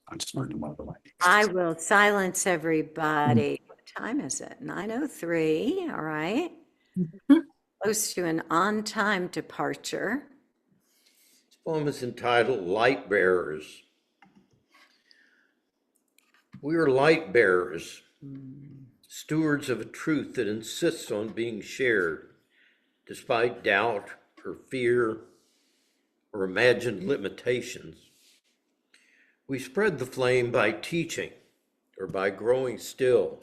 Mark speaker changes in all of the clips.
Speaker 1: I'm just learning one of the languages.
Speaker 2: I will silence everybody. What time is it? 9:03, all right. Close to an on-time departure.
Speaker 3: This poem is entitled Light Bearers. We are light bearers, stewards of a truth that insists on being shared, despite doubt or fear or imagined limitations. We spread the flame by teaching or by growing still,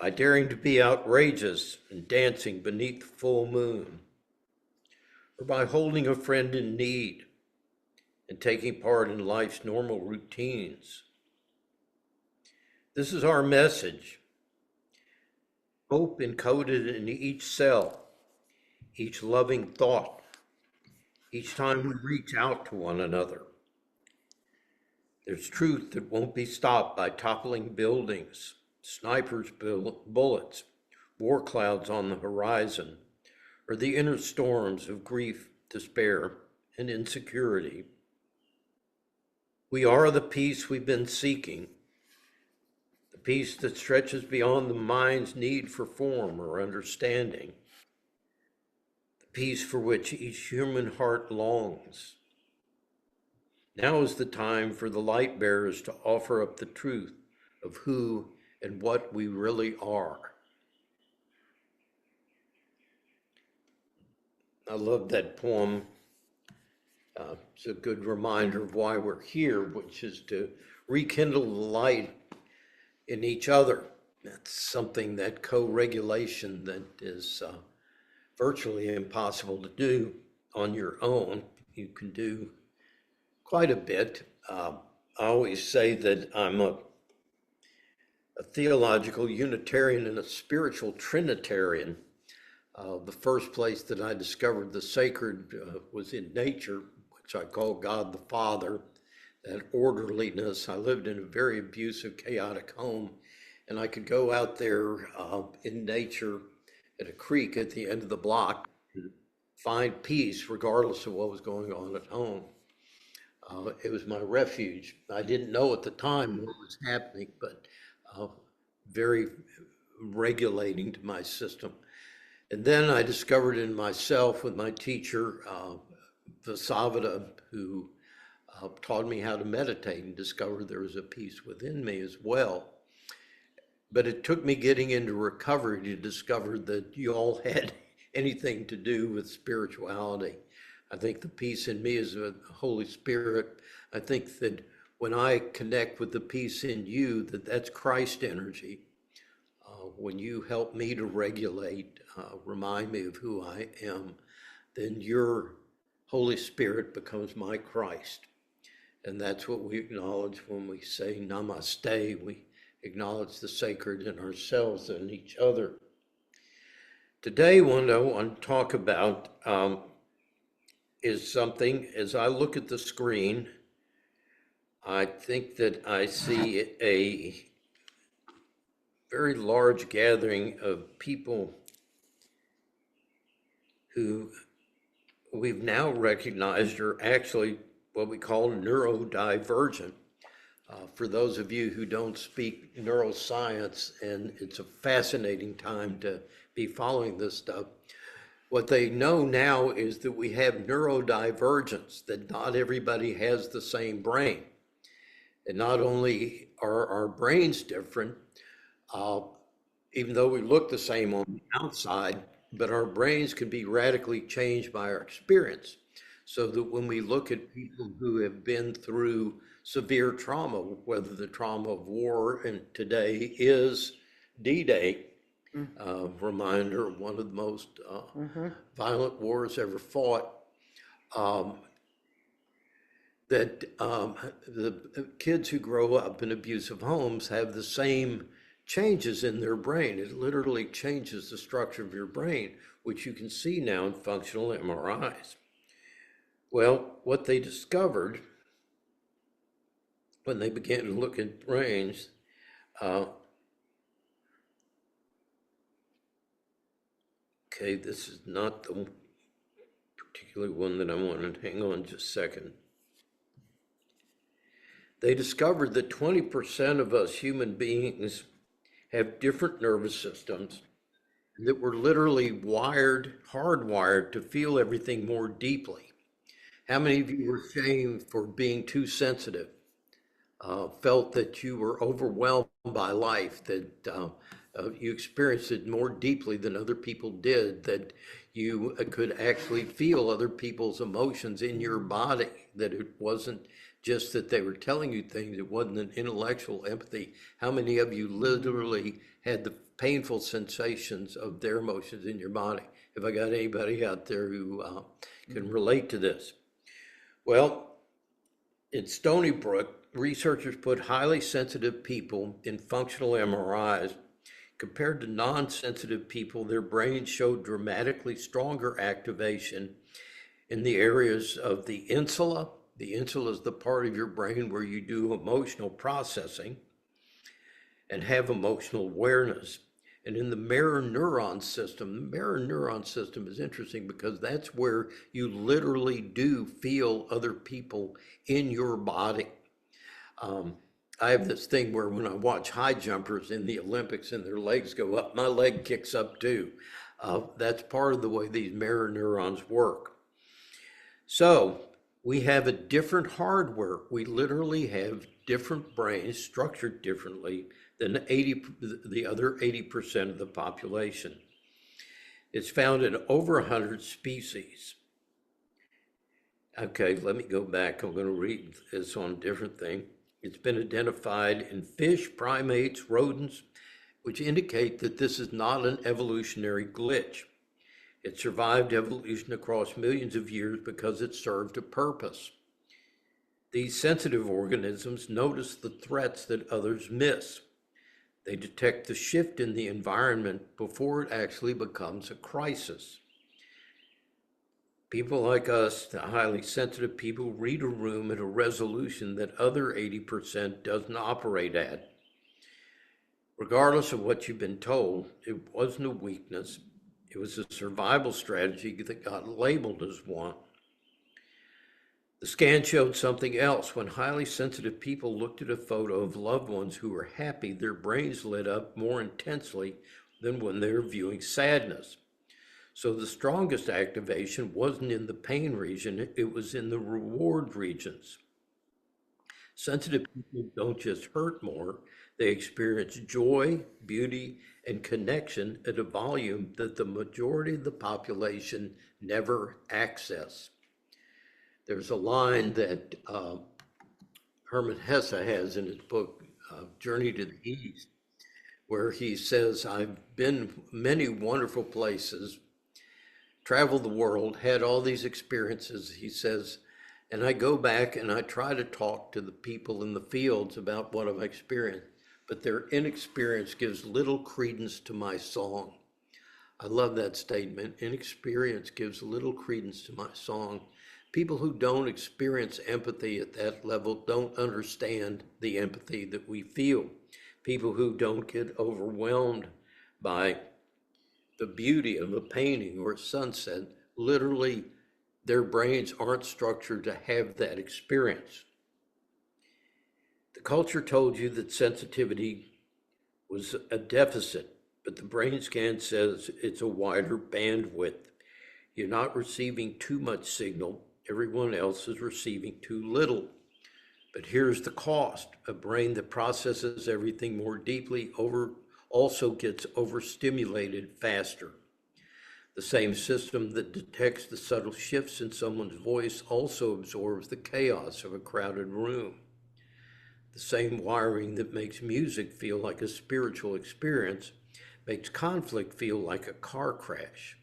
Speaker 3: by daring to be outrageous and dancing beneath the full moon, or by holding a friend in need and taking part in life's normal routines. This is our message. Hope encoded in each cell, each loving thought, each time we reach out to one another. There's truth that won't be stopped by toppling buildings, snipers' bullets, war clouds on the horizon, or the inner storms of grief, despair, and insecurity. We are the peace we've been seeking, the peace that stretches beyond the mind's need for form or understanding, the peace for which each human heart longs. Now is the time for the light bearers to offer up the truth of who and what we really are. I love that poem. It's a good reminder of why we're here, which is to rekindle the light in each other. That's something, that co-regulation, that is virtually impossible to do on your own. You can do quite a bit. I always say that I'm a theological Unitarian and a spiritual Trinitarian. The first place that I discovered the sacred was in nature, which I call God the Father, that orderliness. I lived in a very abusive, chaotic home, and I could go out there in nature at a creek at the end of the block and find peace regardless of what was going on at home. It was my refuge. I didn't know at the time what was happening, but very regulating to my system. And then I discovered in myself with my teacher, Vasavada, who taught me how to meditate, and discovered there was a peace within me as well. But it took me getting into recovery to discover that you all had anything to do with spirituality. I think the peace in me is the Holy Spirit. I think that when I connect with the peace in you, that's Christ energy. When you help me to regulate, remind me of who I am, then your Holy Spirit becomes my Christ. And that's what we acknowledge when we say namaste. We acknowledge the sacred in ourselves and each other. Today, what I want to talk about is something, as I look at the screen, I think that I see a very large gathering of people who we've now recognized are actually what we call neurodivergent. For those of you who don't speak neuroscience, and it's a fascinating time to be following this stuff, what they know now is that we have neurodivergence, that not everybody has the same brain. And not only are our brains different, even though we look the same on the outside, but our brains can be radically changed by our experience. So that when we look at people who have been through severe trauma, whether the trauma of war, and today is D-Day, reminder of one of the most violent wars ever fought, that the kids who grow up in abusive homes have the same changes in their brain. It literally changes the structure of your brain, which you can see now in functional MRIs. Well, what they discovered when they began to look at brains, okay, this is not the particular one that I wanted. Hang on just a second. They discovered that 20% of us human beings have different nervous systems, that we're literally hardwired to feel everything more deeply. How many of you were shamed for being too sensitive? Felt that you were overwhelmed by life, that you experienced it more deeply than other people did, that you could actually feel other people's emotions in your body, that it wasn't just that they were telling you things, it wasn't an intellectual empathy. How many of you literally had the painful sensations of their emotions in your body? Have I got anybody out there who can relate to this? Well, in Stony Brook, researchers put highly sensitive people in functional MRIs. Compared to non-sensitive people, their brains showed dramatically stronger activation in the areas of the insula. The insula is the part of your brain where you do emotional processing and have emotional awareness. And in the mirror neuron system, the mirror neuron system is interesting because that's where you literally do feel other people in your body. I have this thing where when I watch high jumpers in the Olympics and their legs go up, my leg kicks up too. That's part of the way these mirror neurons work. So we have a different hardware. We literally have different brains structured differently than the other 80% of the population. It's found in over 100 species. Okay, let me go back. I'm going to read this on a different thing. It's been identified in fish, primates, rodents, which indicate that this is not an evolutionary glitch. It survived evolution across millions of years because it served a purpose. These sensitive organisms notice the threats that others miss. They detect the shift in the environment before it actually becomes a crisis. People like us, the highly sensitive people, read a room at a resolution that other 80% doesn't operate at. Regardless of what you've been told, it wasn't a weakness. It was a survival strategy that got labeled as one. The scan showed something else. When highly sensitive people looked at a photo of loved ones who were happy, their brains lit up more intensely than when they were viewing sadness. So the strongest activation wasn't in the pain region, it was in the reward regions. Sensitive people don't just hurt more, they experience joy, beauty, and connection at a volume that the majority of the population never access. There's a line that Hermann Hesse has in his book, Journey to the East, where he says, I've been many wonderful places, traveled the world, had all these experiences, he says, and I go back and I try to talk to the people in the fields about what I've experienced, but their inexperience gives little credence to my song. I love that statement. Inexperience gives little credence to my song. People who don't experience empathy at that level don't understand the empathy that we feel. People who don't get overwhelmed by the beauty of a painting or a sunset, literally their brains aren't structured to have that experience. The culture told you that sensitivity was a deficit, but the brain scan says it's a wider bandwidth. You're not receiving too much signal. Everyone else is receiving too little. But here's the cost. A brain that processes everything more deeply also gets overstimulated faster. The same system that detects the subtle shifts in someone's voice also absorbs the chaos of a crowded room. The same wiring that makes music feel like a spiritual experience makes conflict feel like a car crash.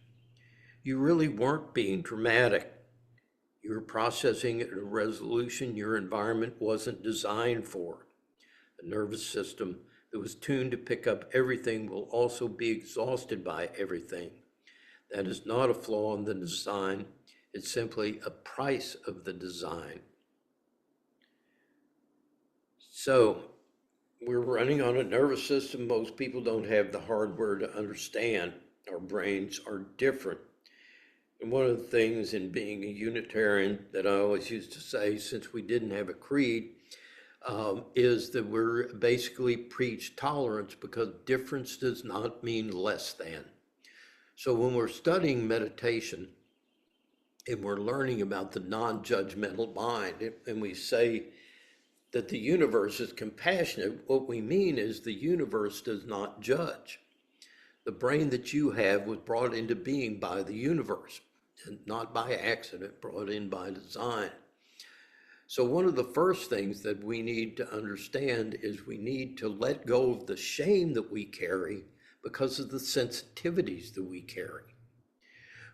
Speaker 3: You really weren't being dramatic. You were processing at a resolution your environment wasn't designed for. A nervous system that was tuned to pick up everything will also be exhausted by everything. That is not a flaw in the design. It's simply a price of the design. So we're running on a nervous system most people don't have the hardware to understand. Our brains are different. And one of the things in being a Unitarian that I always used to say, since we didn't have a creed, is that we're basically preach tolerance because difference does not mean less than. So when we're studying meditation and we're learning about the non-judgmental mind, and we say that the universe is compassionate, what we mean is the universe does not judge. The brain that you have was brought into being by the universe, and not by accident, brought in by design. So one of the first things that we need to understand is we need to let go of the shame that we carry because of the sensitivities that we carry.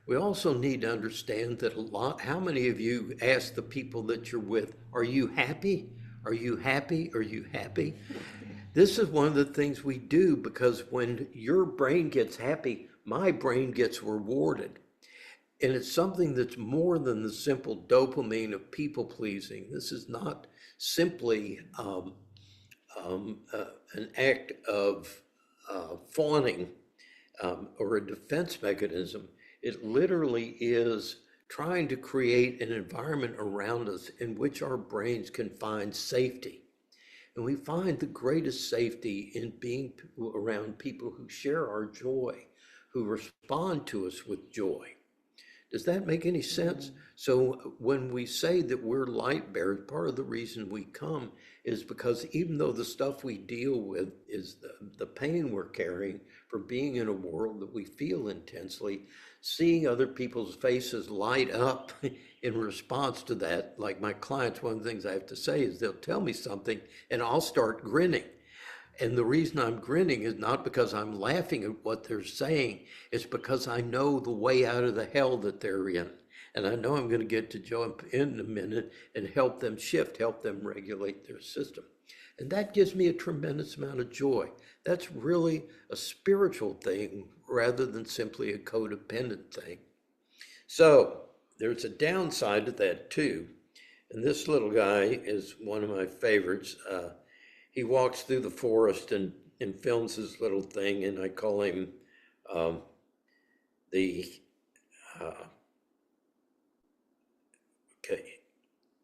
Speaker 3: We also need to understand that how many of you ask the people that you're with, are you happy? Are you happy? Are you happy? This is one of the things we do because when your brain gets happy, my brain gets rewarded. And it's something that's more than the simple dopamine of people pleasing. This is not simply an act of fawning or a defense mechanism. It literally is trying to create an environment around us in which our brains can find safety. And we find the greatest safety in being around people who share our joy, who respond to us with joy. Does that make any sense? So when we say that we're light bearers, part of the reason we come is because even though the stuff we deal with is the pain we're carrying for being in a world that we feel intensely, seeing other people's faces light up in response to that, like my clients, one of the things I have to say is they'll tell me something and I'll start grinning. And the reason I'm grinning is not because I'm laughing at what they're saying, it's because I know the way out of the hell that they're in. And I know I'm going to get to jump in a minute and help them shift, help them regulate their system. And that gives me a tremendous amount of joy. That's really a spiritual thing rather than simply a codependent thing. So there's a downside to that too. And this little guy is one of my favorites. He walks through the forest and films his little thing, and I call him okay.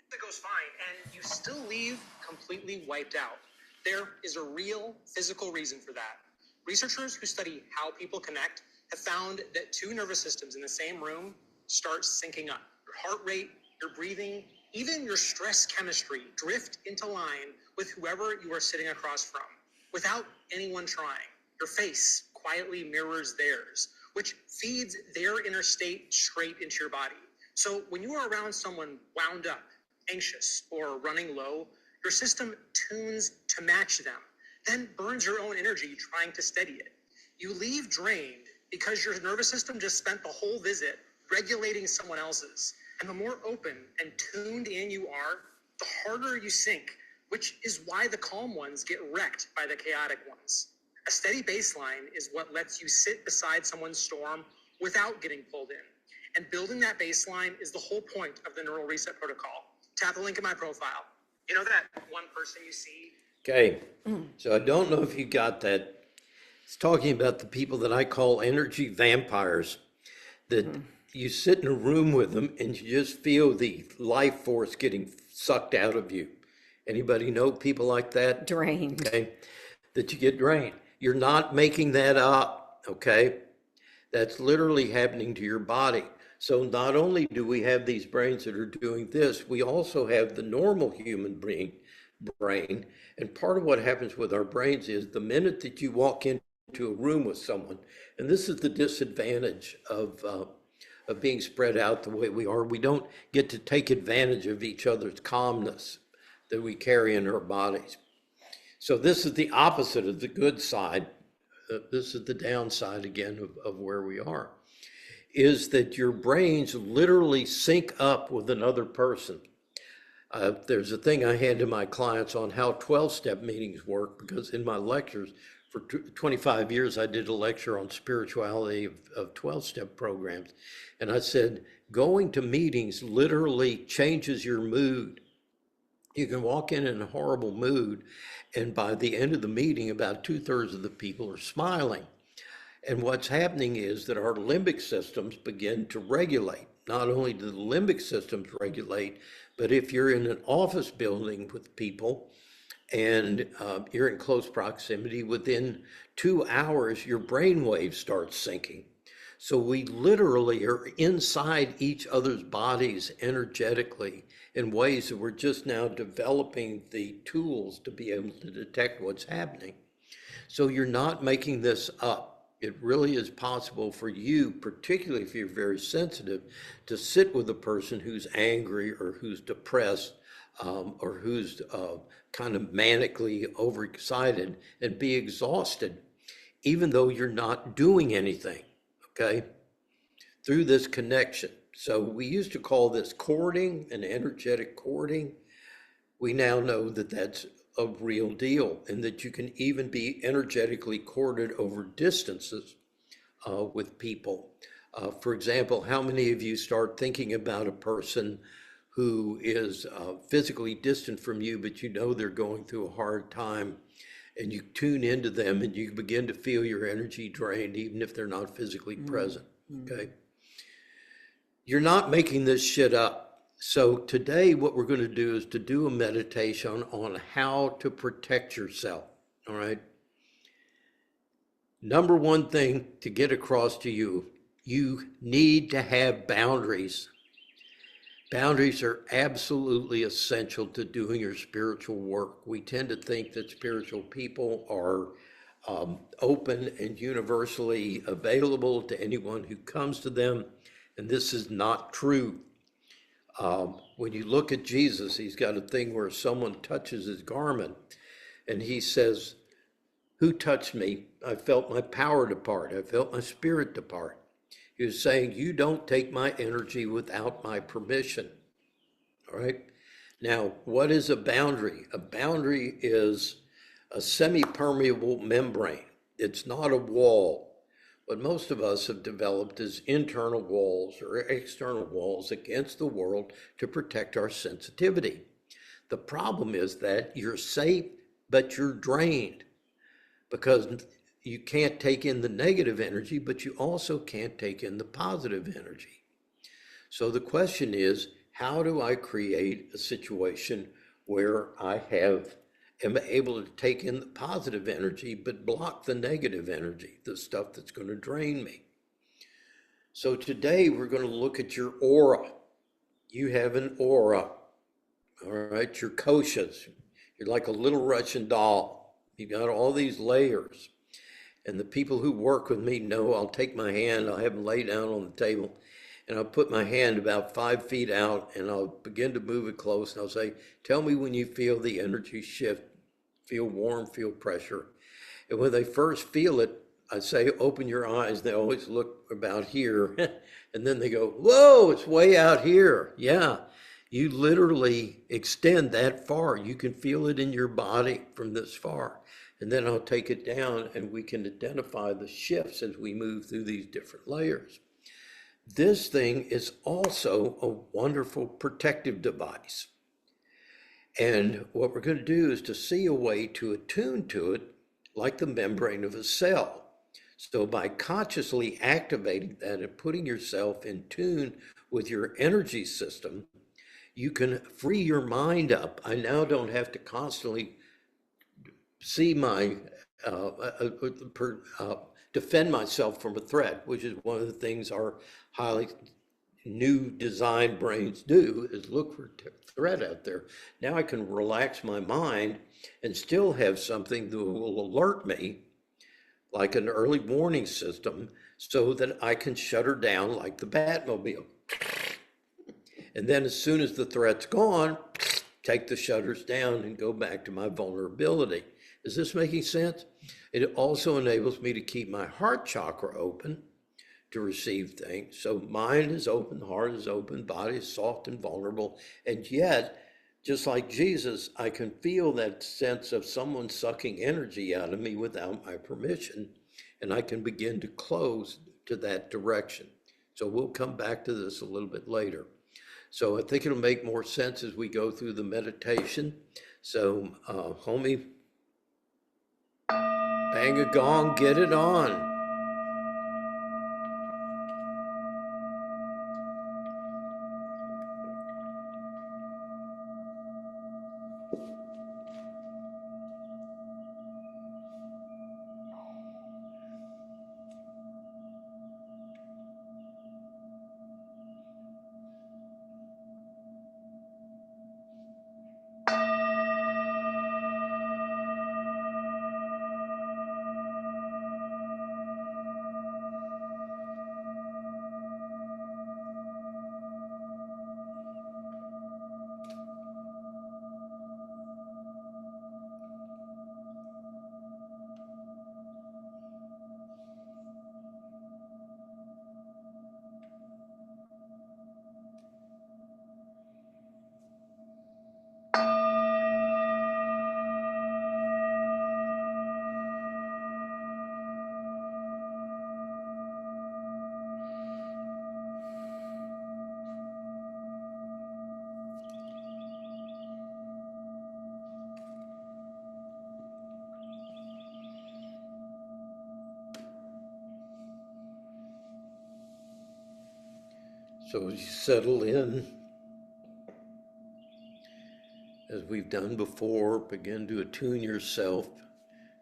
Speaker 4: That goes fine, and you still leave completely wiped out. There is a real physical reason for that. Researchers who study how people connect have found that two nervous systems in the same room start syncing up. Your heart rate, your breathing, even your stress chemistry drift into line with whoever you are sitting across from without anyone trying. Your face quietly mirrors theirs, which feeds their inner state straight into your body. So when you are around someone wound up, anxious, or running low, your system tunes to match them, then burns your own energy trying to steady it. You leave drained because your nervous system just spent the whole visit regulating someone else's. And the more open and tuned in you are, the harder you sink, which is why the calm ones get wrecked by the chaotic ones. A steady baseline is what lets you sit beside someone's storm without getting pulled in. And building that baseline is the whole point of the Neural Reset Protocol. Tap the link in my profile. You know that one person you see?
Speaker 3: Okay, so I don't know if you got that. It's talking about the people that I call energy vampires, that you sit in a room with them and you just feel the life force getting sucked out of you. Anybody know people like that?
Speaker 2: Drained.
Speaker 3: Okay, that you get drained. You're not making that up, okay? That's literally happening to your body. So not only do we have these brains that are doing this, we also have the normal human brain. And part of what happens with our brains is the minute that you walk into a room with someone, and this is the disadvantage of being spread out the way we are, we don't get to take advantage of each other's calmness that we carry in our bodies. So this is the opposite of the good side. This is the downside again of where we are, is that your brains literally sync up with another person. There's a thing I hand to my clients on how 12-step meetings work, because in my lectures for 25 years, I did a lecture on spirituality of 12-step programs. And I said, going to meetings literally changes your mood. You can walk in a horrible mood, and by the end of the meeting, about 2/3 of the people are smiling. And what's happening is that our limbic systems begin to regulate. Not only do the limbic systems regulate, but if you're in an office building with people and you're in close proximity, within 2 hours, your brain waves start syncing. So we literally are inside each other's bodies energetically in ways that we're just now developing the tools to be able to detect what's happening. So you're not making this up. It really is possible for you, particularly if you're very sensitive, to sit with a person who's angry or who's depressed or who's kind of manically overexcited and be exhausted, even though you're not doing anything, okay, through this connection. So we used to call this cording, an energetic cording. We now know that that's a real deal and that you can even be energetically corded over distances with people. For example, how many of you start thinking about a person who is physically distant from you, but you know they're going through a hard time, and you tune into them and you begin to feel your energy drained, even if they're not physically present, okay? You're not making this shit up. So today what we're going to do is to do a meditation on how to protect yourself, all right? Number one thing to get across to you, you need to have boundaries. Boundaries are absolutely essential to doing your spiritual work. We tend to think that spiritual people are open and universally available to anyone who comes to them, and this is not true. When you look at Jesus, he's got a thing where someone touches his garment, and he says, "Who touched me? I felt my power depart. I felt my spirit depart." He was saying, you don't take my energy without my permission, all right? Now, what is a boundary? A boundary is a semi-permeable membrane. It's not a wall. What most of us have developed is internal walls or external walls against the world to protect our sensitivity. The problem is that you're safe, but you're drained because you can't take in the negative energy, but you also can't take in the positive energy. So the question is, how do I create a situation where I am able to take in the positive energy, but block the negative energy, the stuff that's going to drain me? So today we're going to look at your aura. You have an aura, all right? Your koshas. You're like a little Russian doll. You've got all these layers. And the people who work with me know I'll take my hand, I'll have them lay down on the table, and I'll put my hand about 5 feet out, and I'll begin to move it close, and I'll say, tell me when you feel the energy shift, feel warm, feel pressure. And when they first feel it, I say, open your eyes. They always look about here, and then they go, whoa, it's way out here. Yeah, you literally extend that far. You can feel it in your body from this far. And then I'll take it down and we can identify the shifts as we move through these different layers. This thing is also a wonderful protective device. And what we're going to do is to see a way to attune to it like the membrane of a cell. So by consciously activating that and putting yourself in tune with your energy system, you can free your mind up. I now don't have to constantly see my defend myself from a threat, which is one of the things our highly new design brains do, is look for threat out there. Now I can relax my mind and still have something that will alert me, like an early warning system, so that I can shut her down like the Batmobile. And then as soon as the threat's gone, take the shutters down and go back to my vulnerability. Is this making sense? It also enables me to keep my heart chakra open to receive things. So mind is open, heart is open, body is soft and vulnerable. And yet, just like Jesus, I can feel that sense of someone sucking energy out of me without my permission, and I can begin to close to that direction. So we'll come back to this a little bit later. So I think it'll make more sense as we go through the meditation. So homie, bang a gong, get it on. So as you settle in, as we've done before, begin to attune yourself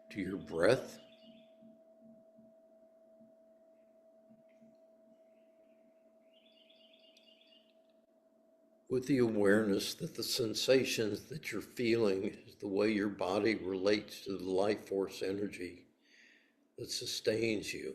Speaker 3: to your breath. With the awareness that the sensations that you're feeling is the way your body relates to the life force energy that sustains you.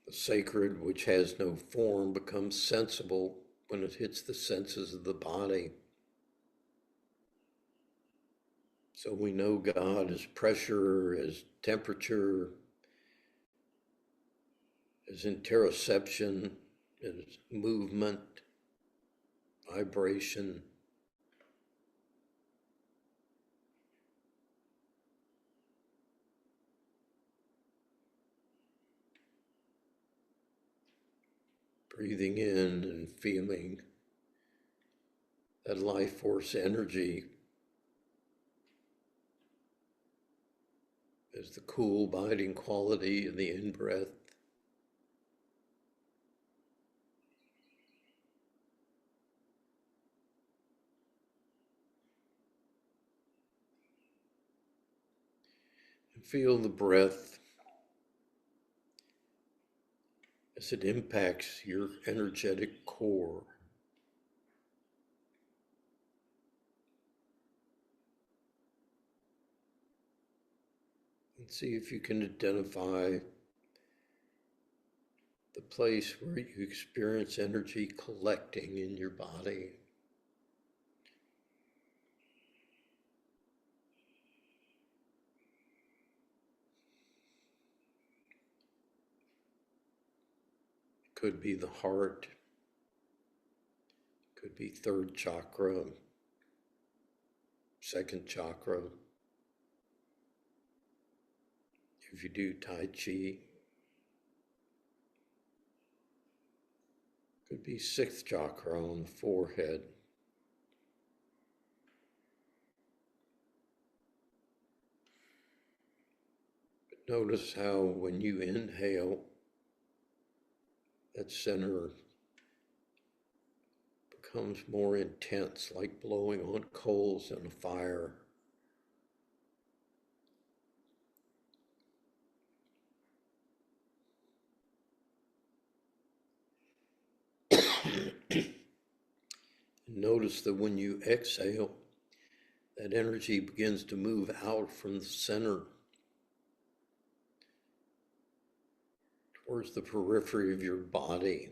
Speaker 3: The sacred, which has no form, becomes sensible when it hits the senses of the body. So we know God as pressure, as temperature, as interoception, as movement, vibration. Breathing in and feeling that life force energy as the cool, biting quality of the in-breath. And feel the breath as it impacts your energetic core. And see if you can identify the place where you experience energy collecting in your body. Could be the heart, could be third chakra, second chakra. If you do Tai Chi, could be sixth chakra on the forehead. But notice how when you inhale, that center becomes more intense, like blowing on coals in a fire. Notice that when you exhale, that energy begins to move out from the center towards the periphery of your body.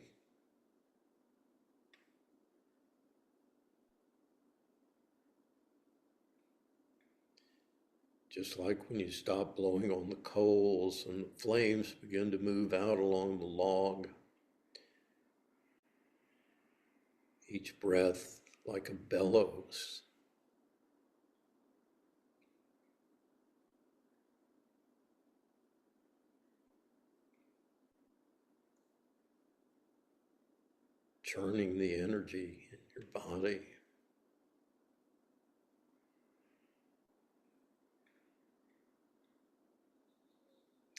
Speaker 3: Just like when you stop blowing on the coals and the flames begin to move out along the log. Each breath like a bellows. Churning the energy in your body.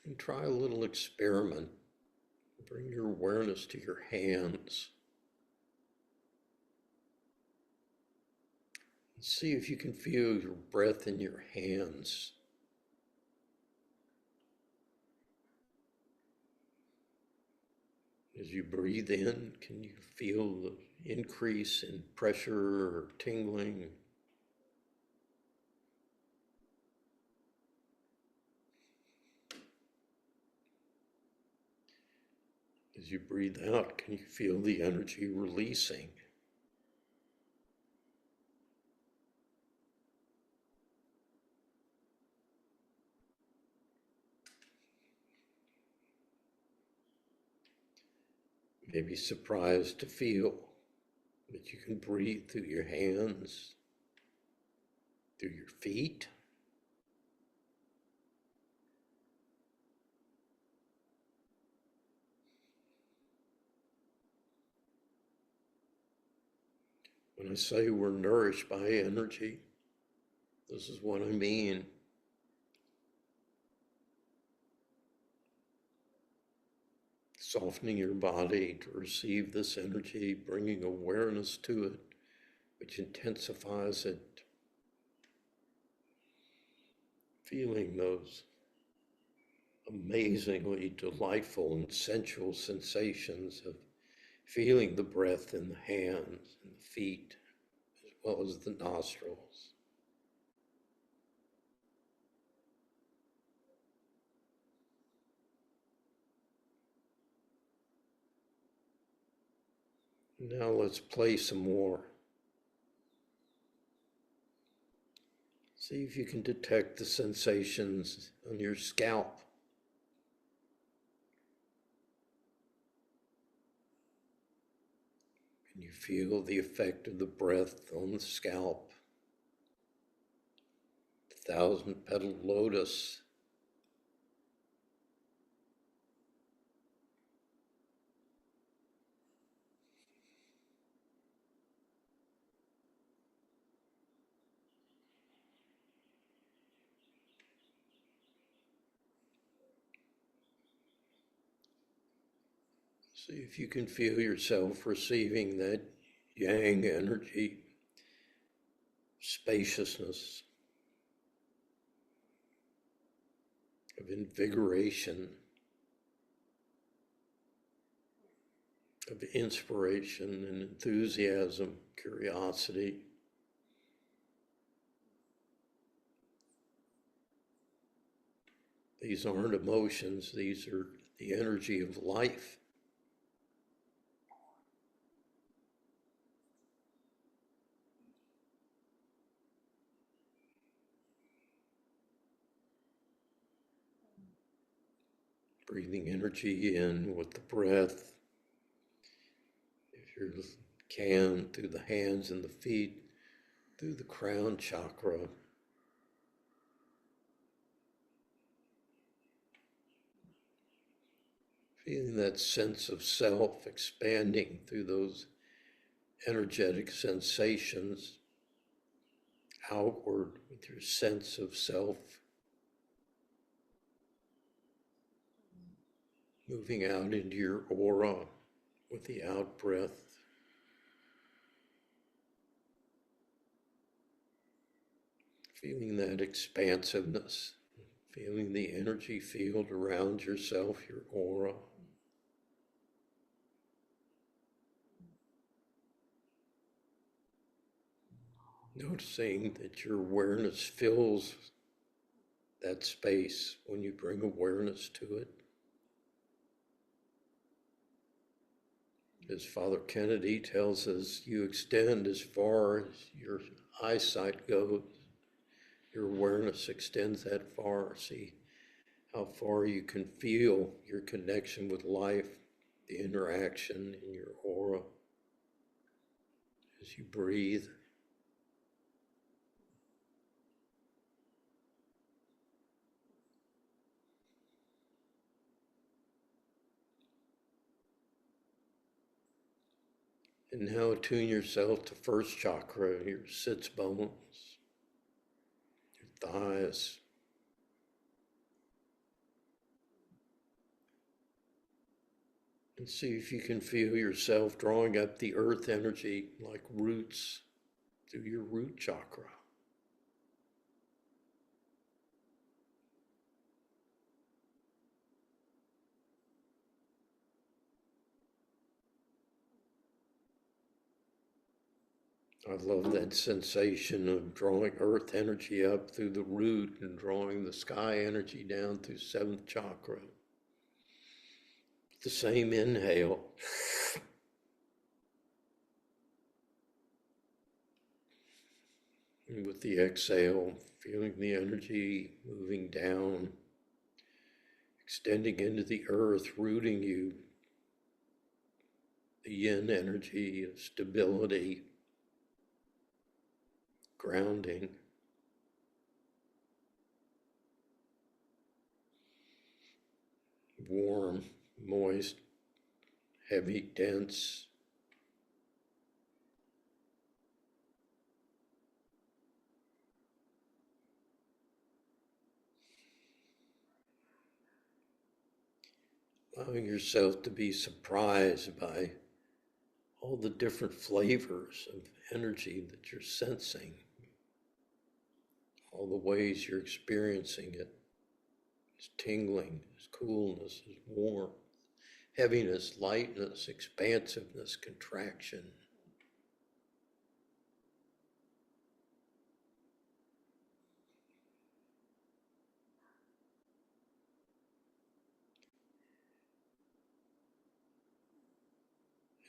Speaker 3: And try a little experiment. Bring your awareness to your hands. And see if you can feel your breath in your hands. As you breathe in, can you feel the increase in pressure or tingling? As you breathe out, can you feel the energy releasing? Maybe surprised to feel that you can breathe through your hands, through your feet. When I say we're nourished by energy, this is what I mean. softening your body to receive this energy, bringing awareness to it, which intensifies it. Feeling those amazingly delightful and sensual sensations of feeling the breath in the hands and the feet, as well as the nostrils. Now let's play some more. See if you can detect the sensations on your scalp. Can you feel the effect of the breath on the scalp? The 1,000-petal lotus. See if you can feel yourself receiving that yang energy, spaciousness, of invigoration, of inspiration and enthusiasm, curiosity. These aren't emotions, these are the energy of life. Breathing energy in with the breath. If you can, through the hands and the feet, through the crown chakra. Feeling that sense of self expanding through those energetic sensations outward with your sense of self. Moving out into your aura with the out breath. Feeling that expansiveness, feeling the energy field around yourself, your aura. Noticing that your awareness fills that space when you bring awareness to it. As Father Kennedy tells us, you extend as far as your eyesight goes. Your awareness extends that far. See how far you can feel your connection with life, the interaction in your aura as you breathe. And now attune yourself to first chakra, your sits bones, your thighs. And see if you can feel yourself drawing up the earth energy like roots through your root chakra. I love that sensation of drawing earth energy up through the root and drawing the sky energy down through seventh chakra. The same inhale. And with the exhale, feeling the energy moving down, extending into the earth, rooting you. The yin energy of stability, grounding. Warm, moist, heavy, dense. allowing yourself to be surprised by all the different flavors of energy that you're sensing, all the ways you're experiencing it. It's tingling, it's coolness, it's warmth, heaviness, lightness, expansiveness, contraction.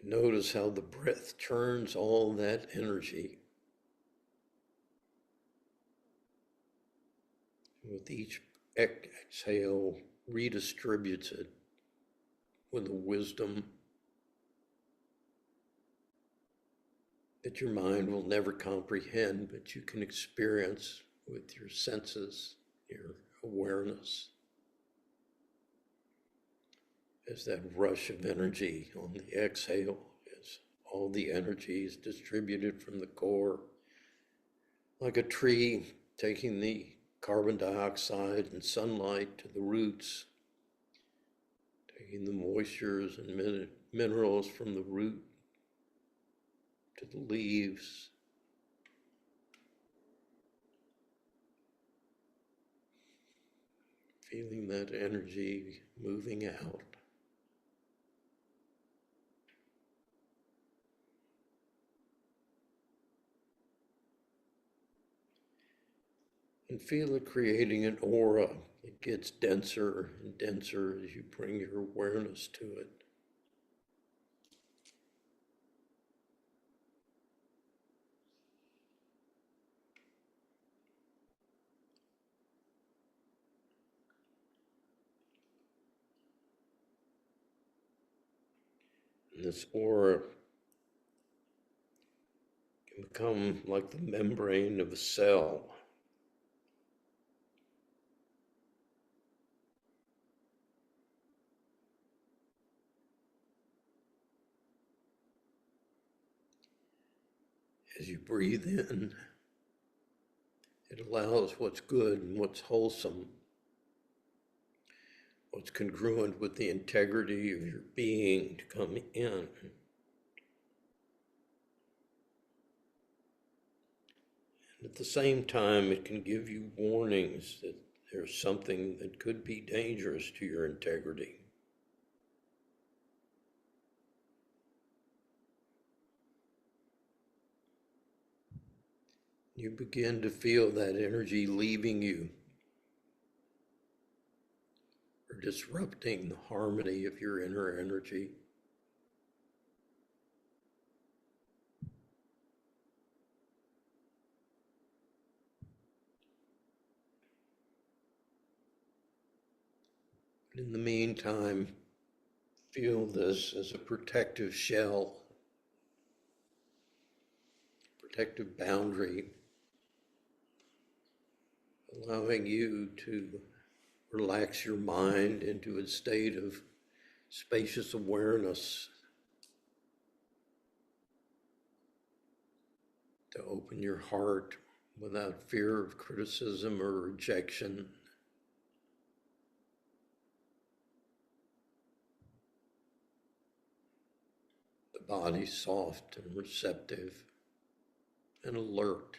Speaker 3: Notice how the breath turns all that energy. With each exhale, redistributes it with a wisdom that your mind will never comprehend, but you can experience with your senses, your awareness. As that rush of energy on the exhale, as all the energy is distributed from the core, like a tree taking the carbon dioxide and sunlight to the roots, taking the moistures and minerals from the root to the leaves, feeling that energy moving out. And feel it creating an aura. It gets denser and denser as you bring your awareness to it. And this aura can become like the membrane of a cell. As you breathe in, it allows what's good and what's wholesome, what's congruent with the integrity of your being to come in. And at the same time, it can give you warnings that there's something that could be dangerous to your integrity. You begin to feel that energy leaving you or disrupting the harmony of your inner energy. In the meantime, feel this as a protective shell, protective boundary, allowing you to relax your mind into a state of spacious awareness, to open your heart without fear of criticism or rejection. The body soft and receptive and alert.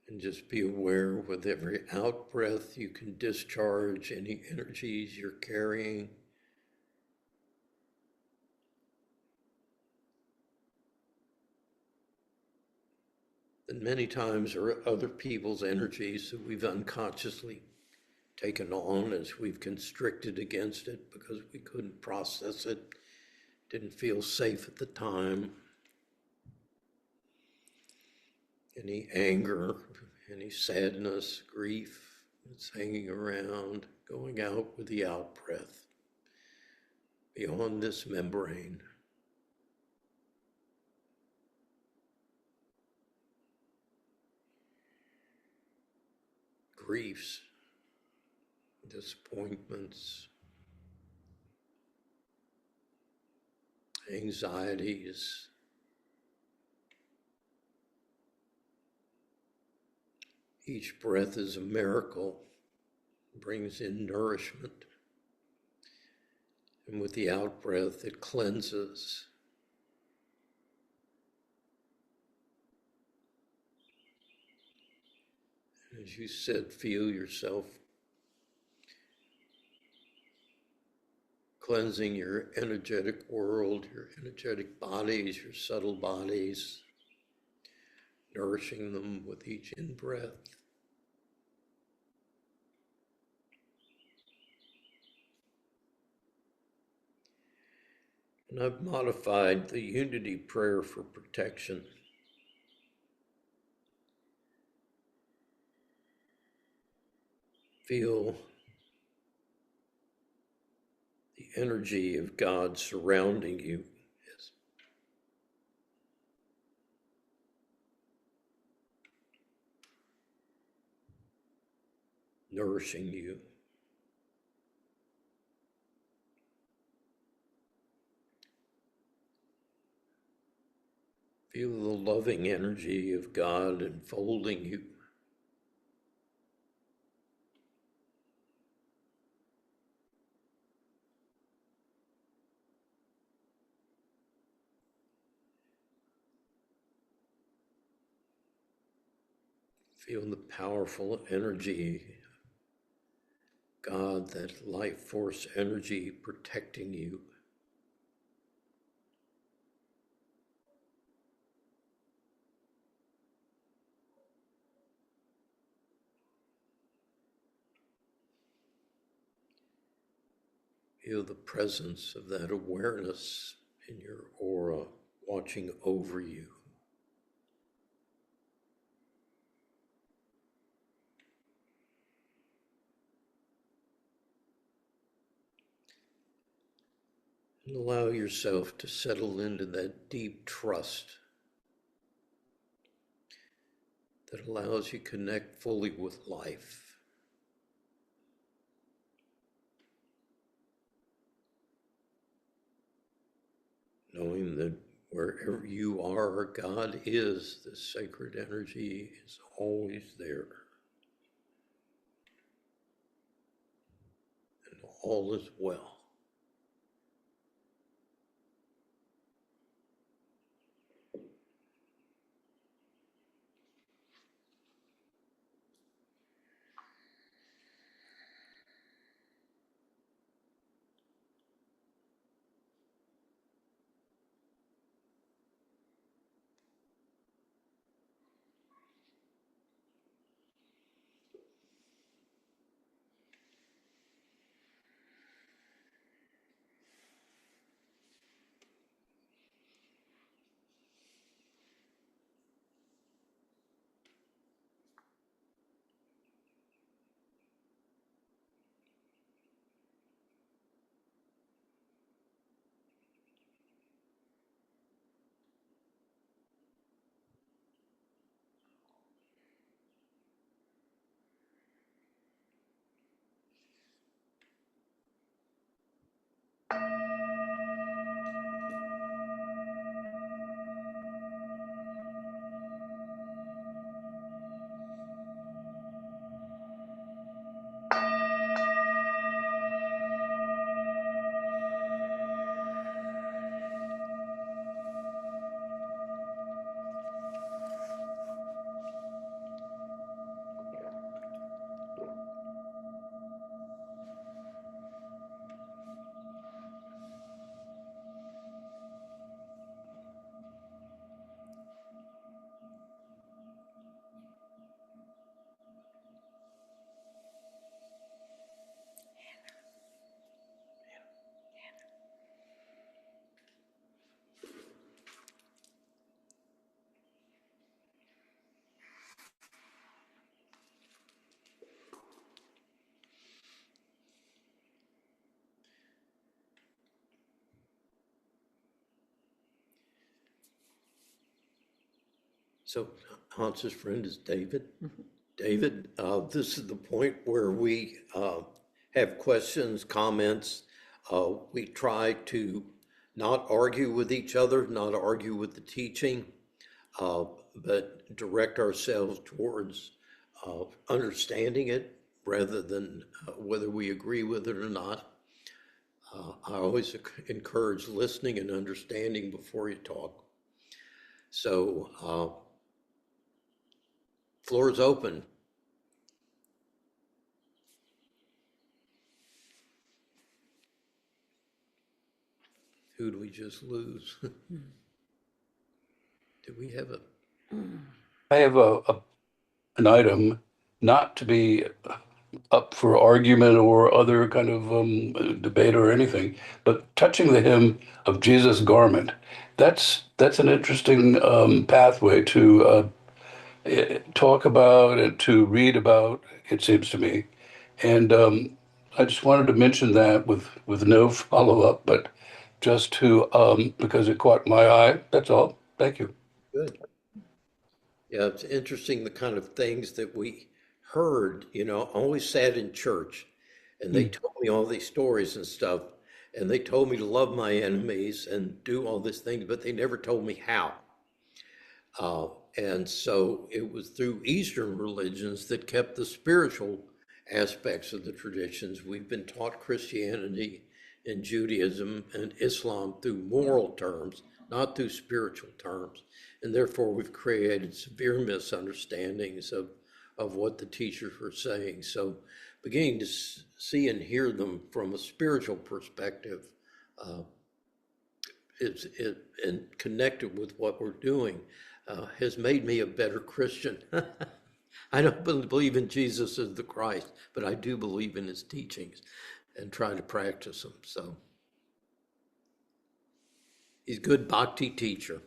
Speaker 3: And just be aware with every out breath you can discharge any energies you're carrying. And many times are other people's energies that we've unconsciously taken on as we've constricted against it because we couldn't process it, didn't feel safe at the time. Any anger, any sadness, grief that's hanging around, going out with the out breath, beyond this membrane. Griefs, disappointments, anxieties, Each breath is a miracle, brings in nourishment. And with the out breath, it cleanses. As you sit, feel yourself cleansing your energetic world, your energetic bodies, your subtle bodies, nourishing them with each in-breath. And I've modified the unity prayer for protection. Feel the energy of God surrounding you. Yes. Nourishing you. Feel the loving energy of God enfolding you. Feel the powerful energy, God, that life force energy protecting you. Feel the presence of that awareness in your aura, watching over you. And allow yourself to settle into that deep trust that allows you to connect fully with life. Knowing that wherever you are, God is, the sacred energy is always there. And all is well. So Hans's friend is David.
Speaker 2: Mm-hmm.
Speaker 3: David, this is the point where we have questions, comments. We try to not argue with each other, not argue with the teaching, but direct ourselves towards understanding it rather than whether we agree with it or not. I always encourage listening and understanding before you talk. So, floor is open. Who do we just lose? Did we have a?
Speaker 1: I have an item not to be up for argument or other kind of debate or anything, but touching the hem of Jesus' garment. That's an interesting pathway to talk about and to read about, it seems to me. And I just wanted to mention that with no follow-up, but just to because it caught my eye. That's all. Thank you.
Speaker 3: Good. Yeah, it's interesting the kind of things that we heard, I always sat in church and they told me all these stories and stuff, and they told me to love my enemies and do all these things, but they never told me how. And so it was through Eastern religions that kept the spiritual aspects of the traditions. We've been taught Christianity and Judaism and Islam through moral terms, not through spiritual terms. And therefore we've created severe misunderstandings of what the teachers were saying. So beginning to see and hear them from a spiritual perspective and connected with what we're doing has made me a better Christian. I don't believe in Jesus as the Christ, but I do believe in his teachings and try to practice them. So he's a good bhakti teacher.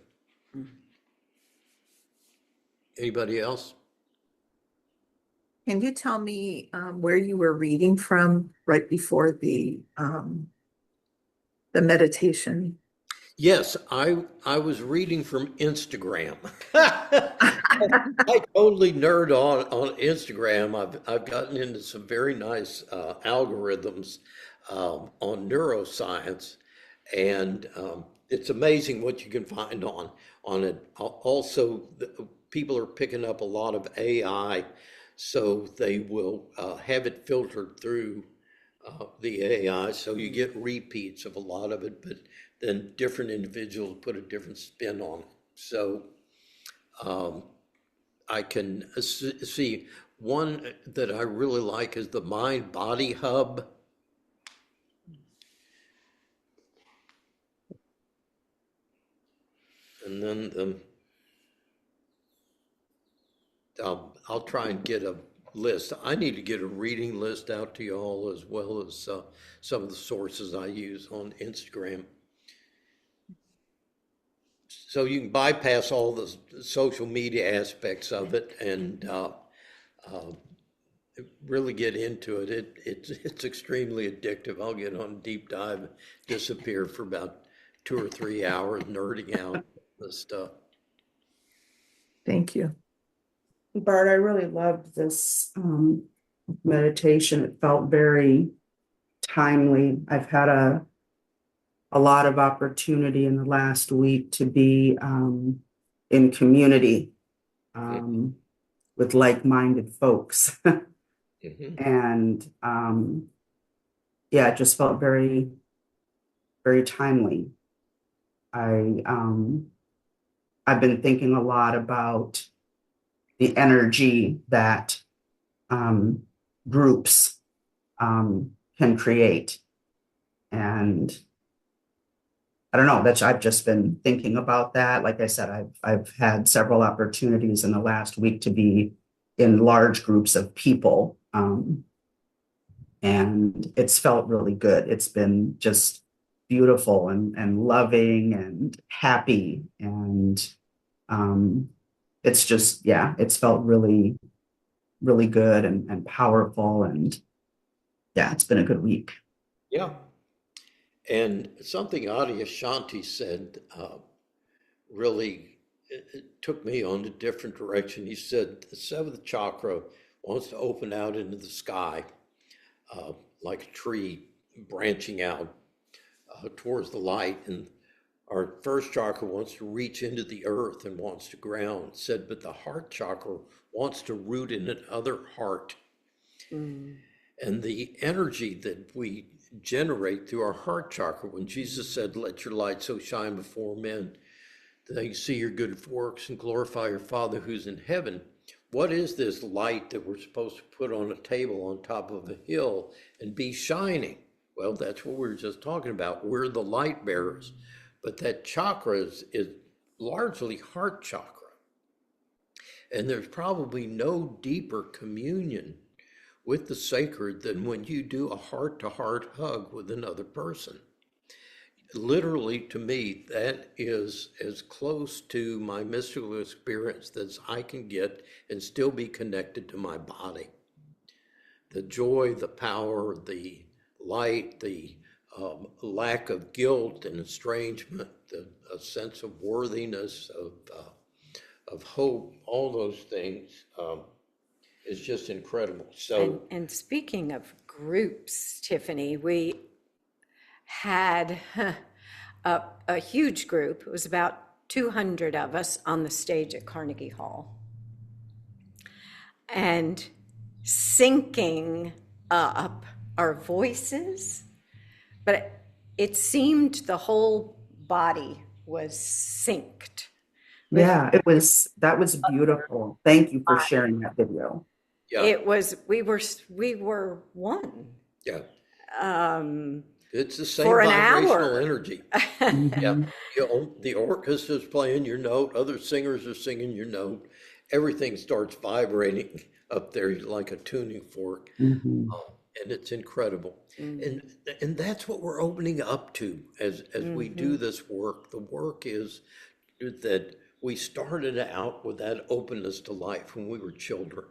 Speaker 3: Anybody else?
Speaker 5: Can you tell me where you were reading from right before the meditation?
Speaker 3: Yes, I was reading from Instagram. I totally nerd on Instagram. I've gotten into some very nice algorithms on neuroscience, and it's amazing what you can find on it. Also, people are picking up a lot of AI, so they will have it filtered through the AI, so you get repeats of a lot of it, but then different individuals put a different spin on it. So I can see one that I really like is the Mind Body Hub. And then I'll try and get a list. I need to get a reading list out to you all, as well as some of the sources I use on Instagram. So you can bypass all the social media aspects of it and really get into it. It's extremely addictive. I'll get on a deep dive, disappear for about 2 or 3 hours, nerding out the stuff.
Speaker 5: Thank you.
Speaker 6: Bart, I really loved this meditation. It felt very timely. I've had a lot of opportunity in the last week to be in community with like-minded folks. And yeah, it just felt very, very timely. I've been thinking a lot about the energy that groups can create. And I don't know, I've just been thinking about that. Like I said, I've had several opportunities in the last week to be in large groups of people. And it's felt really good. It's been just beautiful and loving and happy. And it's just, yeah, it's felt really, really good and powerful. And yeah, it's been a good week.
Speaker 3: Yeah. And something Adi Ashanti said really it took me on a different direction. He said the seventh chakra wants to open out into the sky like a tree branching out towards the light. And Our first chakra wants to reach into the earth and wants to ground, said, but the heart chakra wants to root in another heart. And the energy that we generate through our heart chakra, when Jesus said, let your light so shine before men, that they see your good works and glorify your Father who's in heaven. What is this light that we're supposed to put on a table on top of a hill and be shining? Well, that's what we were just talking about. We're the light bearers. But that chakra is largely heart chakra. And there's probably no deeper communion with the sacred than when you do a heart-to-heart hug with another person. Literally, to me, that is as close to my mystical experience as I can get and still be connected to my body. The joy, the power, the light, the lack of guilt and estrangement, a sense of worthiness, of hope, all those things is just incredible. So,
Speaker 2: and speaking of groups, Tiffany, we had a huge group. It was about 200 of us on the stage at Carnegie Hall. And syncing up our voices, but it seemed the whole body was synced.
Speaker 6: Yeah, that was beautiful. Thank you for sharing that video.
Speaker 3: yeah,
Speaker 2: It was, we were one.
Speaker 3: yeah.
Speaker 2: Um,
Speaker 3: It's the same
Speaker 2: for an
Speaker 3: vibrational
Speaker 2: hour.
Speaker 3: energy.
Speaker 6: Mhm.
Speaker 3: Yeah, the orchestra's playing your note, other singers are singing your note. Everything starts vibrating up there like a tuning fork,
Speaker 6: Mhm.
Speaker 3: and it's incredible. And that's what we're opening up to as we do this work. The work is that we started out with that openness to life when we were children.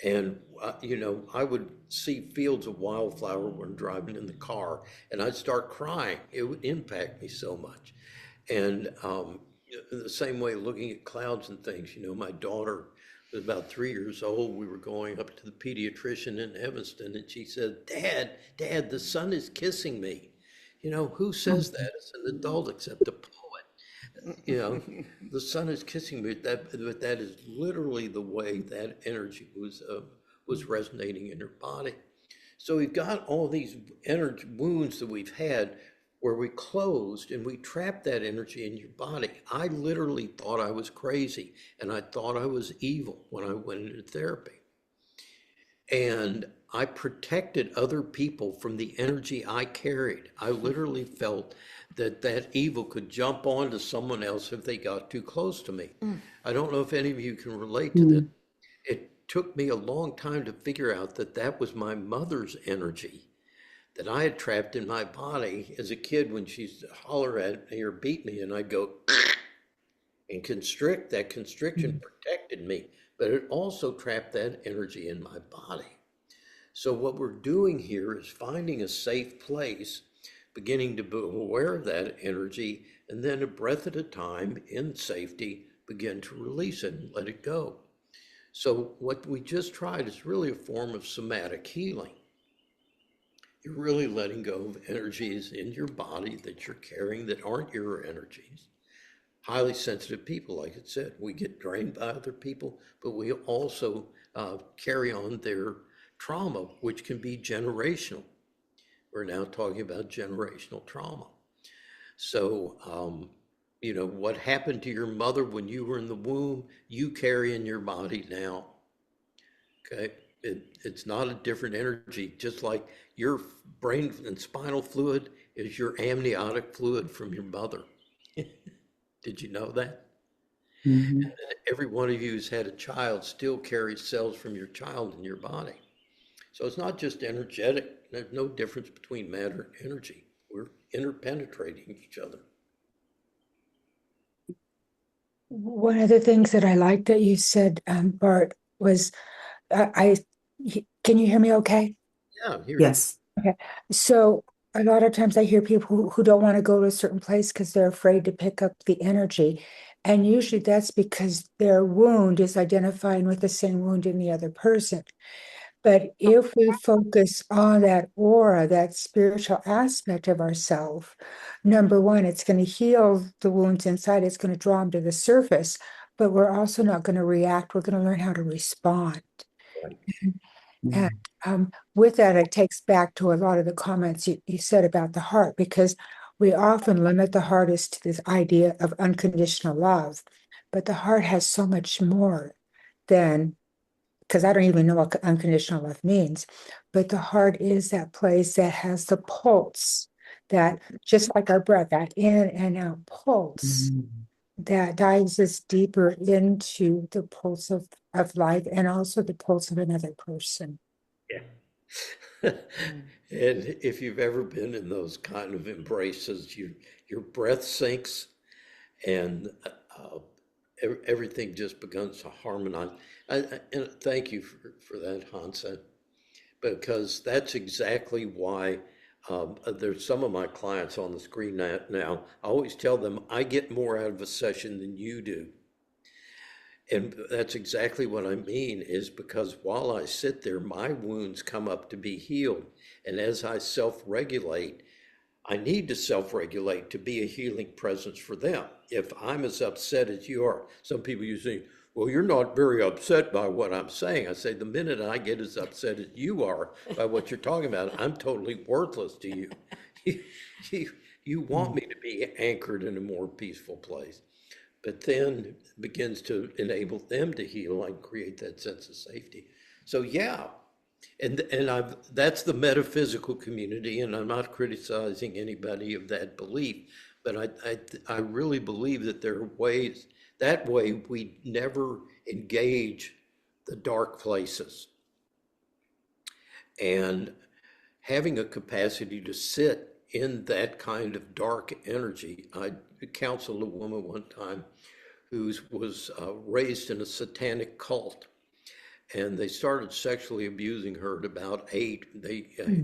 Speaker 3: And, I would see fields of wildflower when driving in the car, and I'd start crying. It would impact me so much. And the same way looking at clouds and things, my daughter was about 3 years old. We were going up to the pediatrician in Evanston, and she said, Dad, the sun is kissing me. Who says that as an adult except a poet? The sun is kissing me. That is literally the way that energy was resonating in her body. So we've got all these energy wounds that we've had where we closed and we trapped that energy in your body. I literally thought I was crazy and I thought I was evil when I went into therapy. And I protected other people from the energy I carried. I literally felt that evil could jump onto someone else if they got too close to me. I don't know if any of you can relate to this. It took me a long time to figure out that was my mother's energy that I had trapped in my body as a kid when she'd holler at me or beat me, and I'd go and constrict. That constriction protected me, but it also trapped that energy in my body. So what we're doing here is finding a safe place, beginning to be aware of that energy, and then a breath at a time in safety, begin to release it and let it go. So what we just tried is really a form of somatic healing. You're really letting go of energies in your body that you're carrying that aren't your energies. Highly sensitive people, like it said, we get drained by other people, but we also carry on their trauma, which can be generational. We're now talking about generational trauma. So, what happened to your mother when you were in the womb, you carry in your body now. Okay. It's not a different energy, just like your brain and spinal fluid is your amniotic fluid from your mother. Did you know that?
Speaker 6: Mhm.
Speaker 3: Every one of you who's had a child still carries cells from your child in your body. So it's not just energetic. There's no difference between matter and energy. We're interpenetrating each other.
Speaker 7: One of the things that I liked that you said, Bart, was can you hear me okay?
Speaker 3: Yeah, here.
Speaker 6: Yes.
Speaker 7: Okay. So a lot of times I hear people who don't want to go to a certain place because they're afraid to pick up the energy. And usually that's because their wound is identifying with the same wound in the other person. But if we focus on that aura, that spiritual aspect of ourselves, number one, it's going to heal the wounds inside. It's going to draw them to the surface, but we're also not going to react. We're going to learn how to respond.
Speaker 3: Right.
Speaker 7: And with that, it takes back to a lot of the comments you said about the heart, because we often limit the heart as to this idea of unconditional love, but the heart has so much more than, because I don't even know what unconditional love means, but the heart is that place that has the pulse, that just like our breath, that in and out pulse that dives us deeper into the pulse of life and also the pulse of another person.
Speaker 3: Yeah. And if you've ever been in those kind of embraces, your breath sinks and everything just begins to harmonize. And thank you for that, Hansa, because that's exactly why there's some of my clients on the screen now. I always tell them I get more out of a session than you do. And that's exactly what I mean, is because while I sit there, my wounds come up to be healed. And as I self-regulate, I need to self-regulate to be a healing presence for them. If I'm as upset as you are, some people usually, well, you're not very upset by what I'm saying. I say, the minute I get as upset as you are by what you're talking about, I'm totally worthless to you. You want me to be anchored in a more peaceful place. But then begins to enable them to heal and create that sense of safety. So yeah, and that's the metaphysical community, and I'm not criticizing anybody of that belief, but I really believe that there are ways, that way we never engage the dark places. And having a capacity to sit in that kind of dark energy. I counseled a woman one time who was raised in a satanic cult, and they started sexually abusing her at about 8.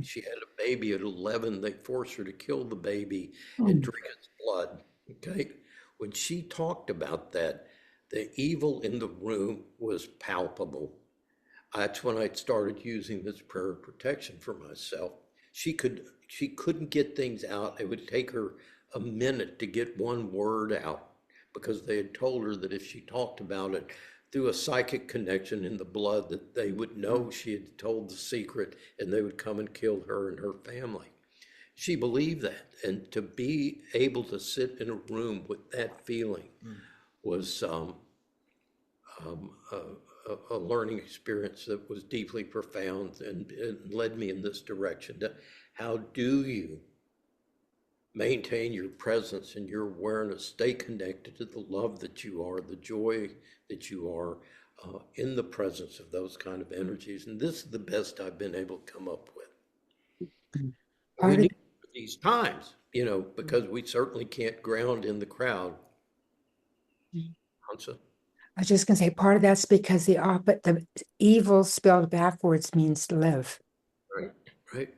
Speaker 3: She had a baby at 11. They forced her to kill the baby and drink its blood. Okay, when she talked about that, the evil in the room was palpable. That's when I started using this prayer of protection for myself. She couldn't get things out. It would take her a minute to get one word out, because they had told her that if she talked about it through a psychic connection in the blood, that they would know she had told the secret and they would come and kill her and her family. She believed that, and to be able to sit in a room with that feeling was a learning experience that was deeply profound, and it led me in this direction. How do you maintain your presence and your awareness, stay connected to the love that you are, the joy that you are, in the presence of those kind of energies? And this is the best I've been able to come up with. We need these times, because we certainly can't ground in the crowd. Hansa?
Speaker 7: I was just going to say, part of that's because the evil spelled backwards means live.
Speaker 3: Right, right.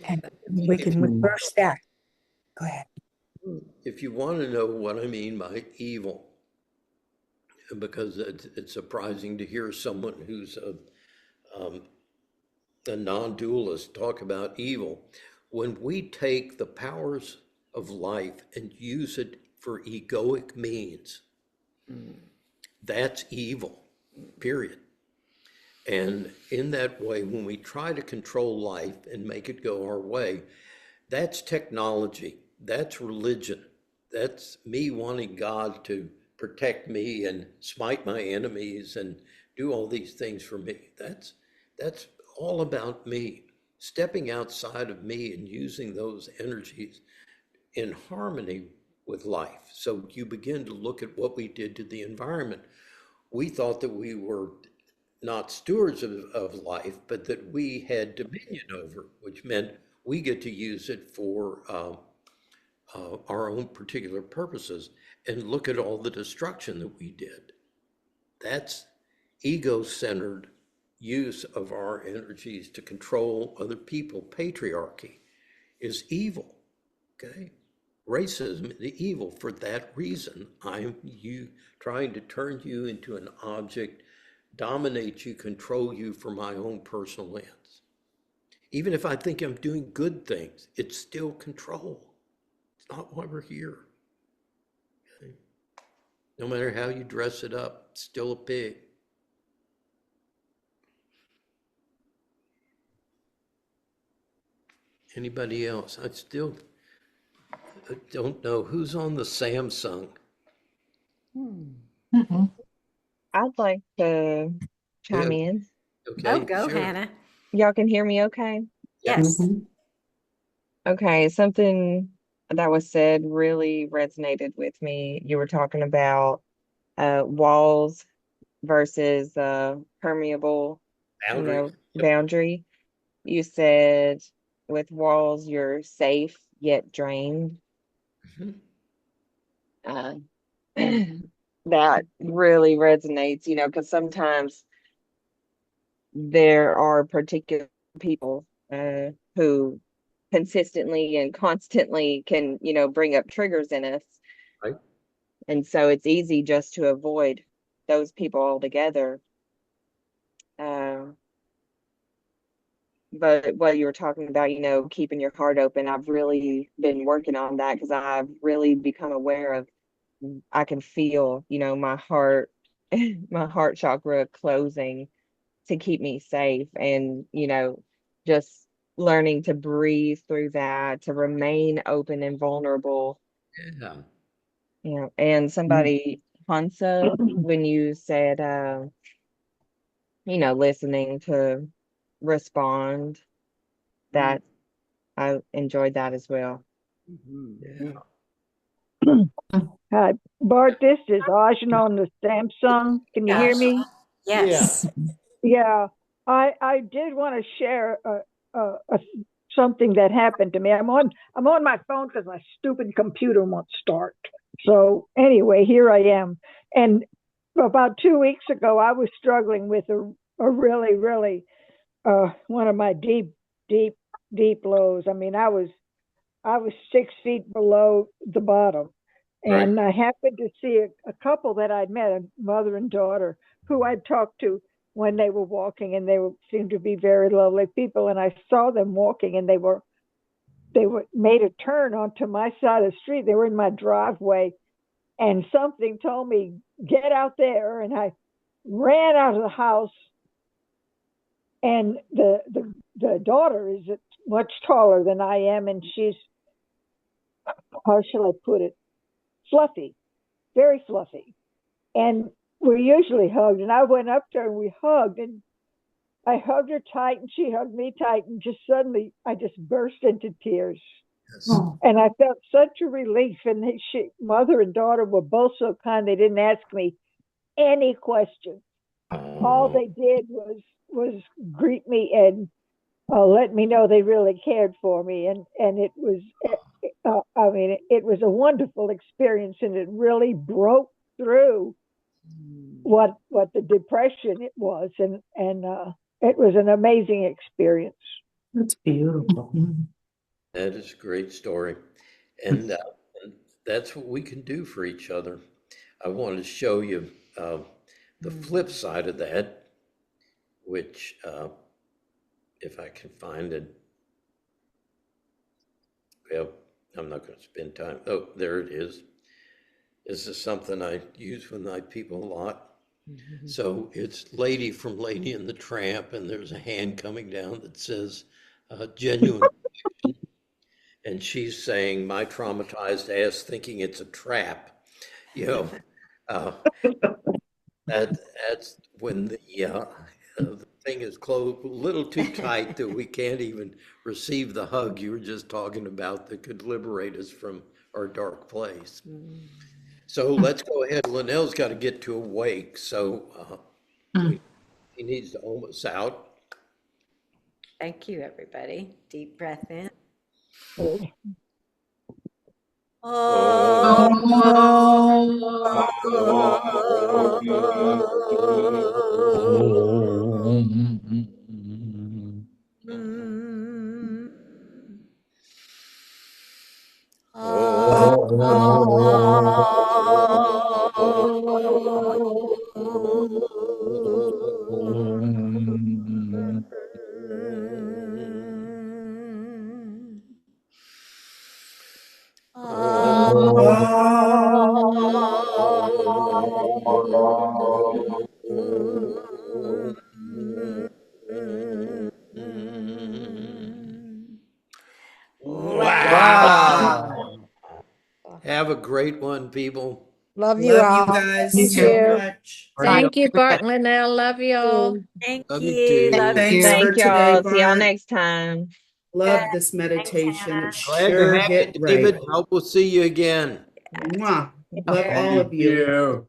Speaker 7: And we can reverse that. Go ahead.
Speaker 3: If you want to know what I mean by evil, because it's surprising to hear someone who's a non-dualist talk about evil. When we take the powers of life and use it for egoic means, that's evil, period. And in that way, when we try to control life and make it go our way, that's technology, that's religion, that's me wanting God to protect me and smite my enemies and do all these things for me. That's all about me, stepping outside of me and using those energies in harmony with life. So you begin to look at what we did to the environment. We thought that we were not stewards of life, but that we had dominion over, which meant we get to use it for our own particular purposes. And look at all the destruction that we did. That's ego-centered use of our energies to control other people. Patriarchy is evil, okay? Racism is evil. For that reason, I'm trying to turn you into an object dominate you, control you for my own personal ends. Even if I think I'm doing good things, it's still control. It's not why we're here. Okay? No matter how you dress it up, it's still a pig. Anybody else? I still don't know who's on the Samsung.
Speaker 8: I'd like to chime
Speaker 3: Yeah,
Speaker 8: in.
Speaker 2: Oh,
Speaker 3: okay,
Speaker 2: go,
Speaker 3: sure.
Speaker 2: Hannah.
Speaker 8: Y'all can hear me okay?
Speaker 3: Yep.
Speaker 2: Yes.
Speaker 8: Okay, something that was said really resonated with me. You were talking about walls versus permeable,
Speaker 3: Boundaries. Yep.
Speaker 8: boundary. You said with walls you're safe yet drained.
Speaker 3: Mhm.
Speaker 8: Uh, that really resonates, because sometimes there are particular people who consistently and constantly can, bring up triggers in us.
Speaker 3: Right.
Speaker 8: And so it's easy just to avoid those people altogether. Uh, but what you were talking about, keeping your heart open, I've really been working on that because I've really become aware of, I can feel, my heart, my heart chakra closing to keep me safe, and just learning to breathe through that, to remain open and vulnerable.
Speaker 3: Yeah.
Speaker 8: And somebody, Hansa, when you said listening to respond, that I enjoyed that as well.
Speaker 3: Yeah.
Speaker 9: Hi, Bart, this is Ajna on the Samsung. Can you hear
Speaker 2: Gosh.
Speaker 9: me?
Speaker 3: Yeah.
Speaker 2: Yes.
Speaker 9: Yeah, I did want to share something that happened to me. I'm on my phone because my stupid computer won't start. So anyway, here I am. And about 2 weeks ago, I was struggling with a really one of my deep deep lows. I mean, I was 6 feet below the bottom.
Speaker 3: Right.
Speaker 9: And I happened to see a couple that I'd met, a mother and daughter, who I'd talked to when they were walking, and seemed to be very lovely people. And I saw them walking, and they were made a turn onto my side of the street. They were in my driveway, and something told me, get out there. And I ran out of the house, and the daughter is much taller than I am, and she's, how shall I put it, fluffy, very fluffy. And we usually hugged, and I went up to her and we hugged, and I hugged her tight and she hugged me tight, and just suddenly I just burst into tears.
Speaker 3: Yes.
Speaker 9: And I felt such a relief. And mother and daughter were both so kind. They didn't ask me any questions. All
Speaker 3: Oh,
Speaker 9: they did was greet me and let me know they really cared for me. And it was, I mean, it was a wonderful experience, and it really broke through what the depression it was, and it was an amazing experience.
Speaker 6: That's beautiful.
Speaker 3: that is a great story. And that's what we can do for each other. I want to show you the flip side of that, which, if I can find it, well, I'm not going to spend time. Oh, there it is. This is something I use with my people a lot. So it's Lady from Lady and the Tramp, and there's a hand coming down that says genuine connection. And she's saying, my traumatized ass thinking it's a trap. You know, uh, that's when the thing is closed a little too tight that we can't even receive the hug you were just talking about that could liberate us from our dark place. So let's go ahead. Linnell's got to get to a wake, so he needs to ohm us out.
Speaker 2: Thank you, everybody. Deep breath in.
Speaker 3: Oh. Wow.
Speaker 5: Wow.
Speaker 3: Have a great one, people.
Speaker 7: Love you
Speaker 6: Love you
Speaker 7: all.
Speaker 6: guys
Speaker 7: Thank
Speaker 6: so
Speaker 7: you.
Speaker 6: much.
Speaker 10: Thank you, Bart and Linnell. Love y'all.
Speaker 2: Thank
Speaker 3: Love you
Speaker 2: you.
Speaker 3: too.
Speaker 2: Love
Speaker 6: Thanks
Speaker 2: you.
Speaker 6: for
Speaker 8: Thank
Speaker 6: today,
Speaker 8: y'all. See y'all
Speaker 6: Bart.
Speaker 8: next time.
Speaker 6: Love this
Speaker 2: Thanks,
Speaker 6: meditation.
Speaker 2: Hannah.
Speaker 6: It
Speaker 3: Glad to
Speaker 6: sure
Speaker 3: have
Speaker 6: hit
Speaker 3: you,
Speaker 6: right.
Speaker 3: David. Hope we'll see you again.
Speaker 8: Yes.
Speaker 6: Mwah.
Speaker 8: Yeah.
Speaker 6: Love all
Speaker 1: Thank
Speaker 6: of you.
Speaker 1: you.